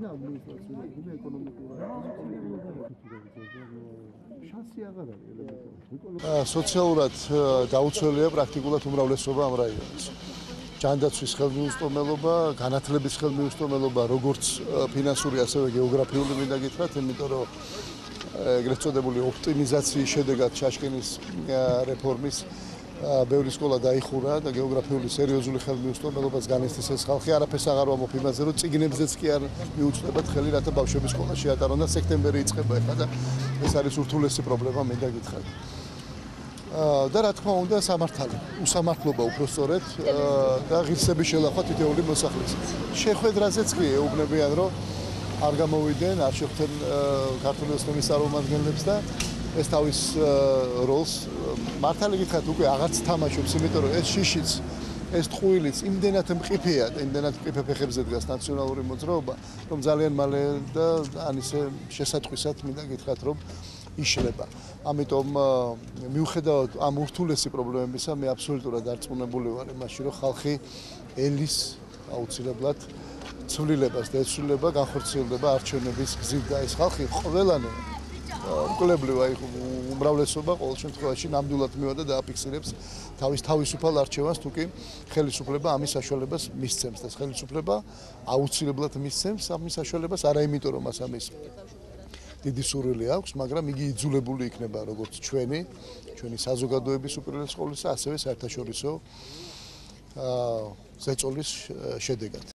იქნება ადმინისტრაციული, იქნება ეკონომიკური. შანსი აღარ არის ელემენტარული. სოციალურად დაუცველია პრაქტიკულად უმრავლესობა ამ რაიონის. ჯანდაცვის ხელმიუსტომელობა, განათლების ხელმიუსტომელობა, როგორც ფინანსური, ასევე გეოგრაფიული მინდა გითხრათ, იმიტომ რომ ეგრეთ წოდებული ოპტიმიზაციის შედეგად ჩაშკინის რეფორმის ბევრი სკოლა დაიხურა და გეოგრაფიული სერიოზული ხელმიუსტომელობას განიცდის ეს ხალხი. არაფერს აღარ ვამბობ იმაზე, რომ წიგნებზეც კი არ მიუწვდებათ ხელი, რათა ბავშვები სკოლაში ატარონ და სექტემბერი იწყება ახლა და ეს არის ურთულესი პრობლემა, მინდა გითხრათ. და რა თქმა უნდა სამართალი, უსამართლობა უფრო სწორედ და ღირსების შელახვა თითოეული მოსახლის. შეხვედრაზეც კი ეუბნებიან, რომ არ გამოვიდნენ, არ შეხვდნენ ქართული ოცნების წარმომადგენლებს და ეს თავის როლს მართალი გითხრათ უკვე აღარც თამაშობს, იმიტომ რომ ეს შიშიც, ეს ტყუილიც იმდენად მყიფეა, იმდენად მყიფე ფეხებზე დგას ნაციონალური მოძრაობა, რომ ძალიან მალე და ან ისე შესატყვისად მინდა გითხრათ, რომ იშლება. ამიტომ მიუხედავად ამ ურთულესი პრობლემებისა, მე აბსოლუტურად დარწმუნებული ვარ იმაში, რომ ხალხი ელის აუცილებლად ცვლილებას და ეცვლილება განხორციელდება არჩევნების გზით და ეს ხალხი ყველანი უკლებლივა უმრავლესობა ყოველ შემთხვევაში ნამდვილად მივადა და აფიქსირებს თავის თავისუფალ არჩევანს, თუ კი ხელისუფლება ამის საშუალებას მისცემს და ხელისუფლება აუცილებლად მისცემს ამის საშუალებას, არა იმიტომ რომ მას ამის დიდი სურვილი აქვს, მაგრამ იგი იძულებული იქნება როგორც ჩვენი საზოგადოების უპირველეს ყოვლისა, ასევე საერთაშორისო ზეწოლის შედეგად.